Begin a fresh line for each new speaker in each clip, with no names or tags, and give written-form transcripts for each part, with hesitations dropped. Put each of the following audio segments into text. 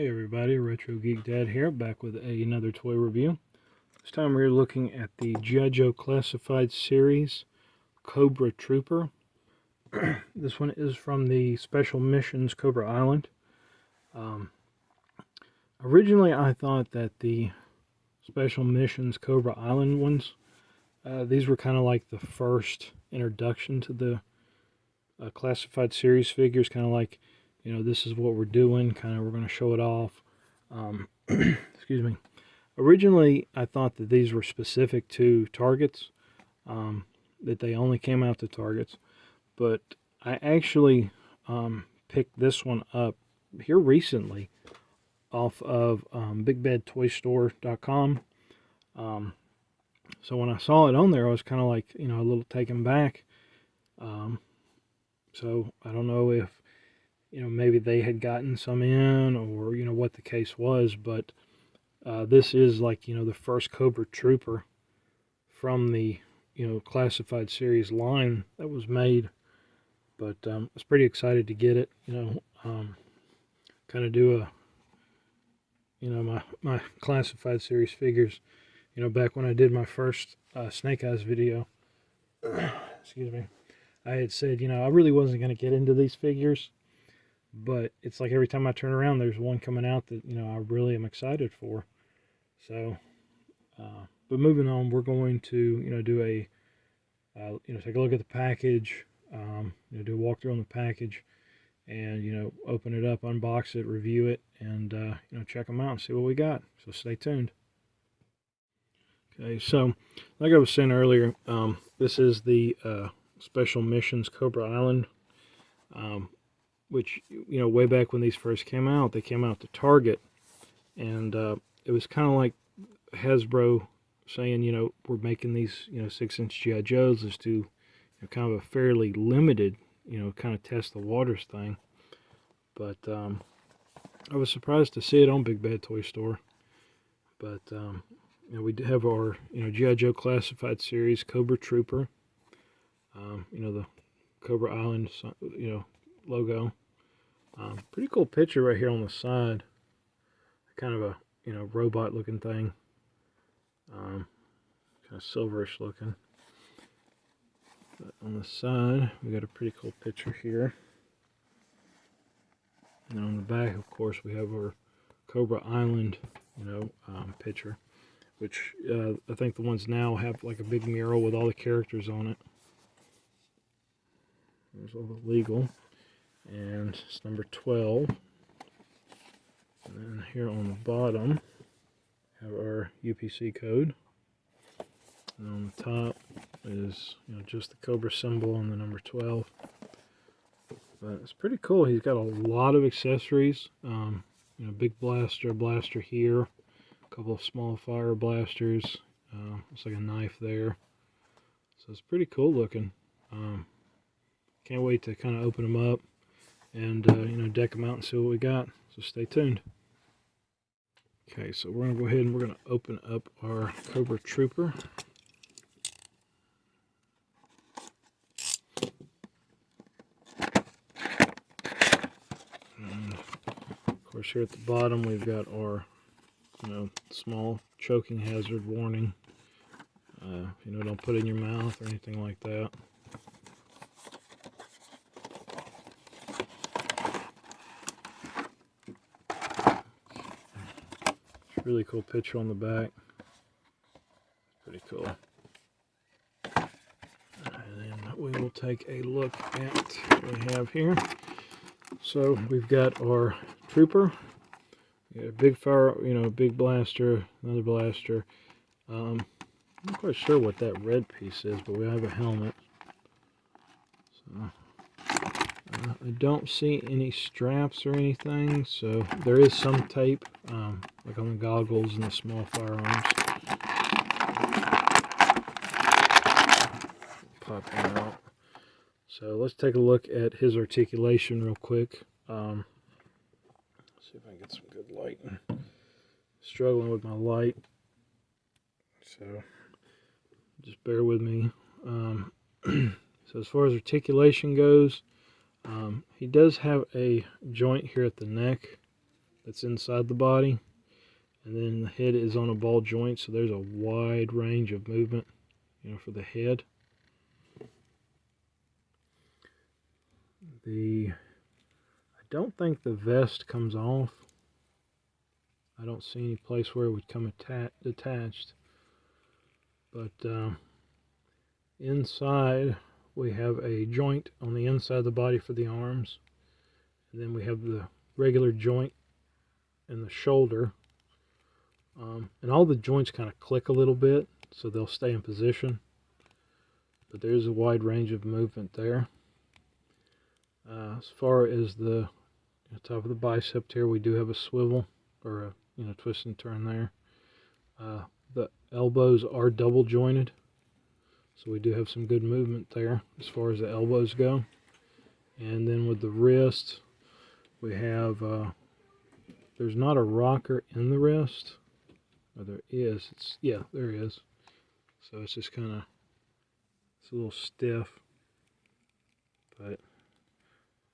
Hey everybody, Retro Geek Dad here, back with another toy review. This time we're looking at the G.I. Joe Classified Series Cobra Trooper. This one is from the Special Missions Cobra Island. Originally I thought that the Special Missions Cobra Island ones, these were kind of like the first introduction to the Classified Series figures, kind of like, you know, this is what we're doing, kind of we're going to show it off. Excuse me. Originally, I thought that these were specific to Targets, that they only came out to Targets, but I actually picked this one up here recently off of BigBadToyStore.com. So when I saw it on there, I was kind of like, you know, a little taken back. So I don't know if, you know, maybe they had gotten some in, or, you know, what the case was, but this is like, you know, the first Cobra Trooper from the, you know, Classified Series line that was made. But I was pretty excited to get it, you know, kind of do a, you know, my Classified Series figures, you know, back when I did my first Snake Eyes video. Excuse me. I had said, you know, I really wasn't going to get into these figures, but it's like every time I turn around, there's one coming out that, you know, I really am excited for. So, but moving on, we're going to, you know, do a, you know, take a look at the package, you know, do a walkthrough on the package, and, you know, open it up, unbox it, review it, and, you know, check them out and see what we got. So stay tuned. Okay, so like I was saying earlier, this is the Special Missions Cobra Island, which, you know, way back when these first came out, they came out to Target, and it was kind of like Hasbro saying, you know, we're making these, you know, 6-inch G.I. Joes. Let's do, you know, kind of a fairly limited, you know, kind of test the waters thing. But I was surprised to see it on Big Bad Toy Store. But you know, we have our, you know, G.I. Joe Classified Series Cobra Trooper. You know, the Cobra Island, you know, logo. Pretty cool picture right here on the side. Kind of a, you know, robot looking thing. Kind of silverish looking. But on the side, we got a pretty cool picture here. And on the back, of course, we have our Cobra Island, you know, picture. Which I think the ones now have like a big mural with all the characters on it. There's all the legal. And it's number 12. And then here on the bottom, have our UPC code. And on the top is, you know, just the Cobra symbol and the number 12. But it's pretty cool. He's got a lot of accessories. You know, big blaster here, a couple of small fire blasters. Looks like a knife there. So it's pretty cool looking. Can't wait to kind of open them up and, you know, deck them out and see what we got. So stay tuned. Okay, so we're going to go ahead and we're going to open up our Cobra Trooper. And of course, here at the bottom, we've got our, you know, small choking hazard warning. You know, don't put it in your mouth or anything like that. Really cool picture on the back. Pretty cool. And then we will take a look at what we have here. So we've got our Trooper. We got a big fire, you know, big blaster, another blaster. I'm not quite sure what that red piece is, but we have a helmet. So I don't see any straps or anything, so there is some tape, like on the goggles and the small firearms. Pop that out. So let's take a look at his articulation real quick. See if I can get some good light. Struggling with my light, so just bear with me. So as far as articulation goes, he does have a joint here at the neck that's inside the body, and then the head is on a ball joint, so there's a wide range of movement, you know, for the head. I don't think the vest comes off. I don't see any place where it would come detached. But inside we have a joint on the inside of the body for the arms. And then we have the regular joint in the shoulder. And all the joints kind of click a little bit, so they'll stay in position. But there's a wide range of movement there. As far as the top of the bicep here, we do have a swivel, or a twist and turn there. The elbows are double jointed, so we do have some good movement there as far as the elbows go. And then with the wrist, we have there's not a rocker in the wrist, or there is. There is. So it's just kind of, it's a little stiff, but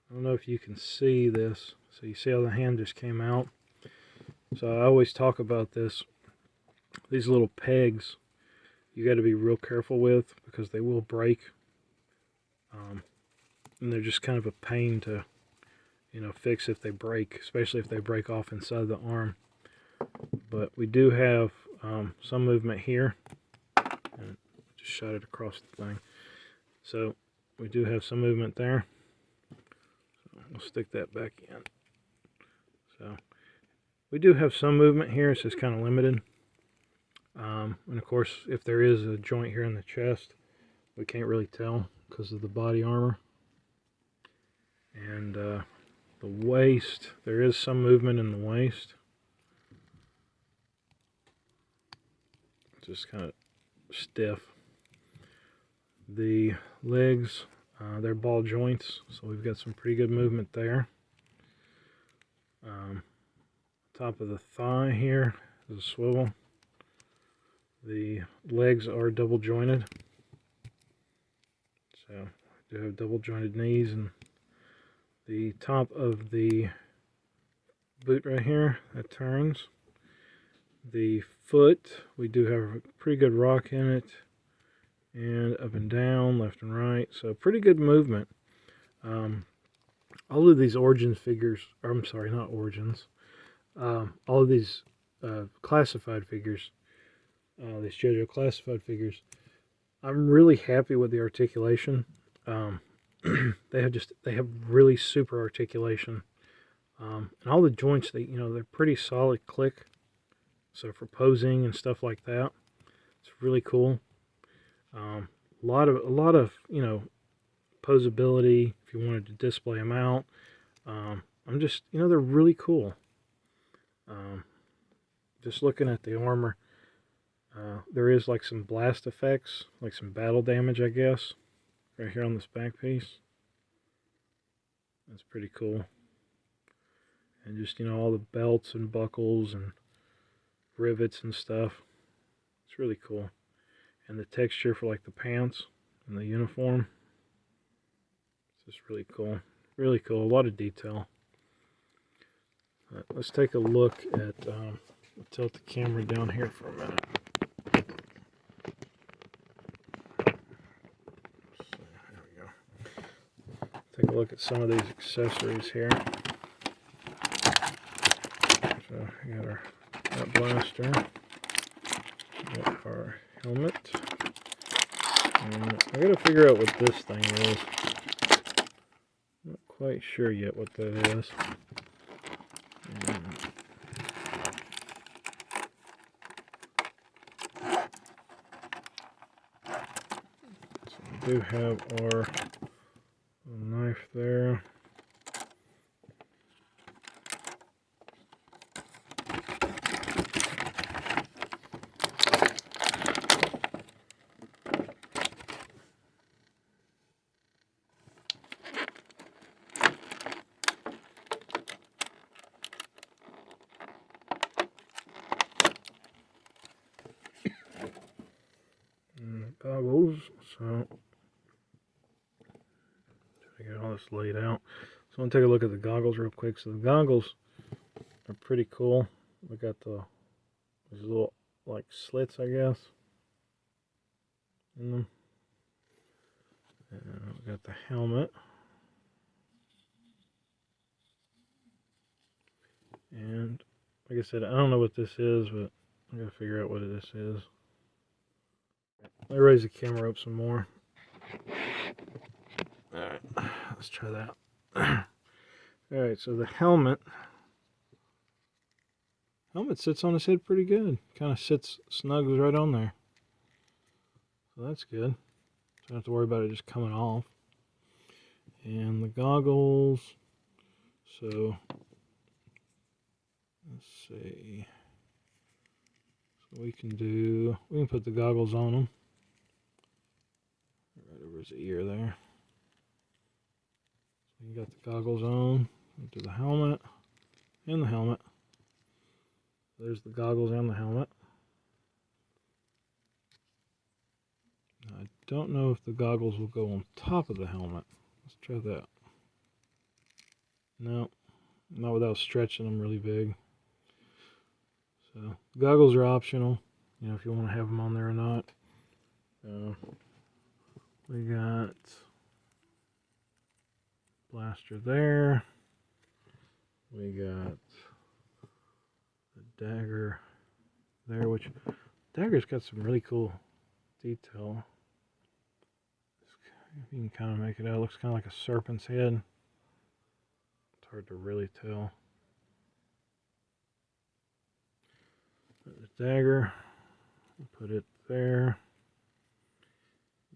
I don't know if you can see this. So you see how the hand just came out. So I always talk about this. These little pegs, you got to be real careful with, because they will break. And they're just kind of a pain to, fix if they break, especially if they break off inside the arm. But we do have some movement here. And just shot it across the thing. So we do have some movement there. So we'll stick that back in. So we do have some movement here. It's just kind of limited. And of course, if there is a joint here in the chest, we can't really tell because of the body armor. And the waist, there is some movement in the waist. Just kind of stiff. The legs, they're ball joints, so we've got some pretty good movement there. Top of the thigh here is a swivel. The legs are double jointed, so I do have double jointed knees. And the top of the boot right here, that turns. The foot, we do have a pretty good rock in it, and up and down, left and right, so pretty good movement. All of these Origins figures, or I'm sorry, not Origins, all of these classified figures, these JoJo classified figures, I'm really happy with the articulation. They have really super articulation, and all the joints, they're pretty solid click. So for posing and stuff like that, it's really cool. A lot of posability if you wanted to display them out. I'm just, they're really cool. Just looking at the armor, there is like some blast effects, like some battle damage, I guess, right here on this back piece. That's pretty cool. And just, all the belts and buckles and rivets and stuff. It's really cool. And the texture for like the pants and the uniform. It's just really cool. Really cool. A lot of detail. Let's take a look at, I'll tilt the camera down here for a minute. So, there we go. Take a look at some of these accessories here. So we got our blaster, got our helmet, and I gotta figure out what this thing is. Not quite sure yet what that is. So we do have our knife there. Goggles, so try to get all this laid out. So I'm going to take a look at the goggles real quick. So the goggles, are pretty cool. We got these little like slits, I guess, in them. And we got the helmet. And like I said, I don't know what this is, but I gotta figure out what this is. Let me raise the camera up some more. Alright, let's try that. Alright, so the helmet sits on his head pretty good. Kind of snugs right on there. So that's good. So I don't have to worry about it just coming off. And the goggles, so let's see. So we can put the goggles on them. Right over his ear there. So you got the goggles on. Do the helmet and the helmet. There's the goggles and the helmet. I don't know if the goggles will go on top of the helmet. Let's try that. No, not without stretching them really big. So goggles are optional, you know, if you want to have them on there or not. We got blaster there. We got the dagger there, which dagger's got some really cool detail. You can kind of make it out. It looks kind of like a serpent's head. It's hard to really tell. The dagger, put it there.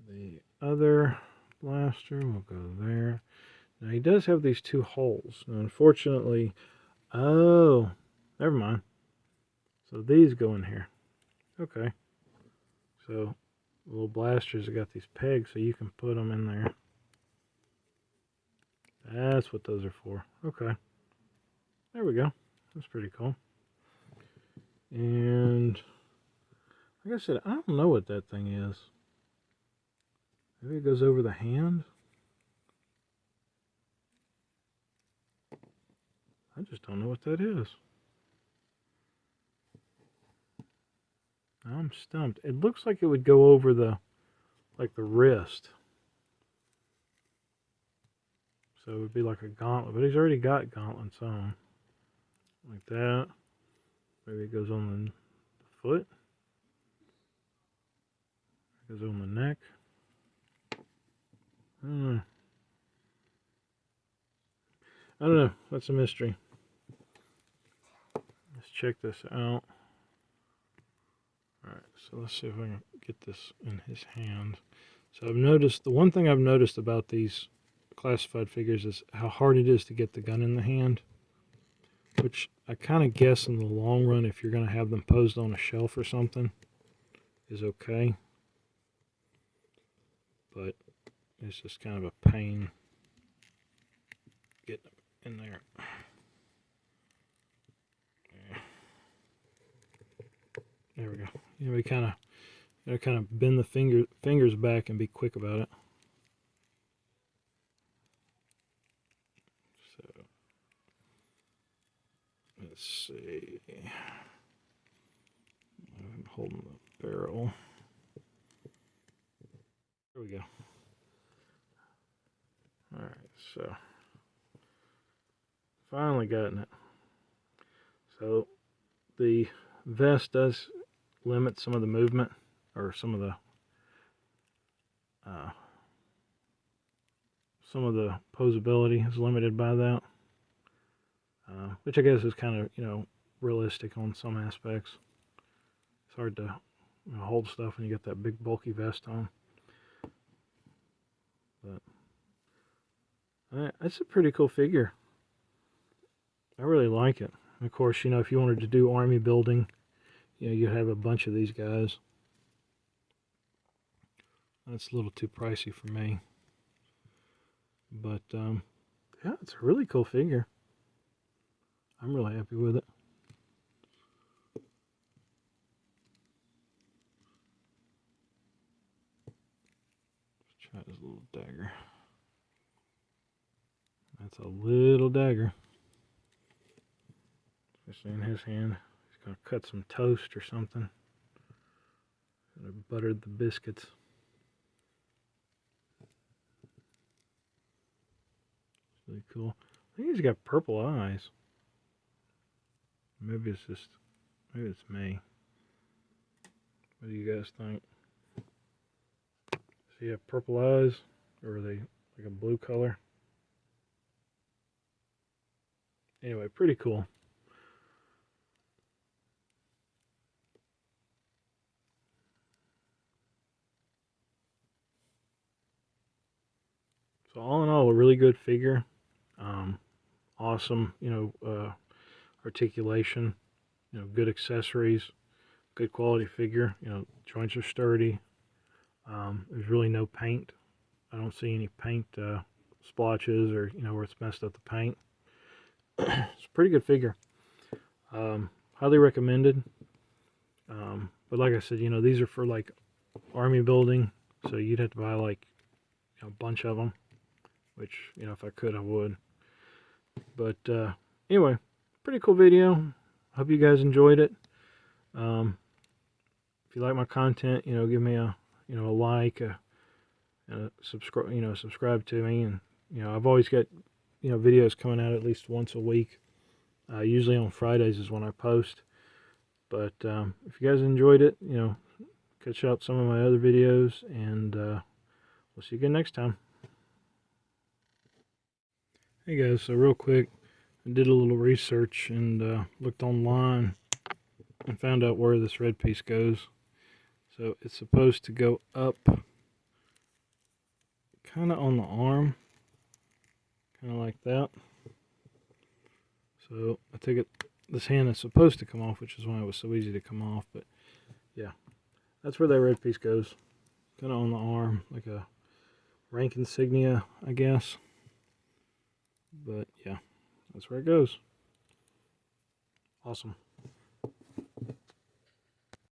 The other blaster will go there. Now he does have these two holes. Now, unfortunately, oh, never mind. So these go in here. Okay. So little blasters have got these pegs, so you can put them in there. That's what those are for. Okay. There we go. That's pretty cool. And like I said, I don't know what that thing is. Maybe it goes over the hand? I just don't know what that is. I'm stumped. It looks like it would go over the wrist. So it would be like a gauntlet, but he's already got gauntlets on. Like that. Maybe it goes on the foot. It goes on the neck. I don't know. That's a mystery. Let's check this out. Alright, so let's see if I can get this in his hand. So I've noticed, the one thing I've noticed about these classified figures is how hard it is to get the gun in the hand. Which I kind of guess in the long run, if you're going to have them posed on a shelf or something, is okay. But it's just kind of a pain getting them in there. There we go. You know, we kind of bend the fingers back and be quick about it. So let's see. I'm holding the barrel. There we go. All right, so finally gotten it. So the vest does limit some of the movement, or some of the posability is limited by that, which I guess is kind of, you know, realistic on some aspects. It's hard to, you know, hold stuff when you get that big bulky vest on. But it's a pretty cool figure. I really like it. And of course, you know, if you wanted to do army building, you know, you'd have a bunch of these guys. That's a little too pricey for me. But, yeah, it's a really cool figure. I'm really happy with it. Let's try this little dagger. That's a little dagger. Especially in his hand. He's going to cut some toast or something. Gonna butter the biscuits. Really cool. I think he's got purple eyes. Maybe it's me. What do you guys think? Does he have purple eyes, or are they like a blue color? Anyway, pretty cool. So all in all, a really good figure. Awesome, articulation. Good accessories. Good quality figure. Joints are sturdy. There's really no paint. I don't see any paint splotches or where it's messed up the paint. It's a pretty good figure. Highly recommended. But like I said, these are for like army building, so you'd have to buy like a bunch of them, which if I could I would. But anyway, pretty cool video. Hope you guys enjoyed it. If you like my content, give me a like, subscribe to me, and I've always got videos coming out at least once a week. Usually on Fridays is when I post. But if you guys enjoyed it, catch out some of my other videos, and we'll see you again next time. Hey guys, so real quick, I did a little research and looked online and found out where this red piece goes. So it's supposed to go up kind of on the arm, kind of like that. So I take it this hand is supposed to come off, which is why it was so easy to come off. But yeah, that's where that red piece goes, kind of on the arm, like a rank insignia, I guess. But yeah, that's where it goes. Awesome.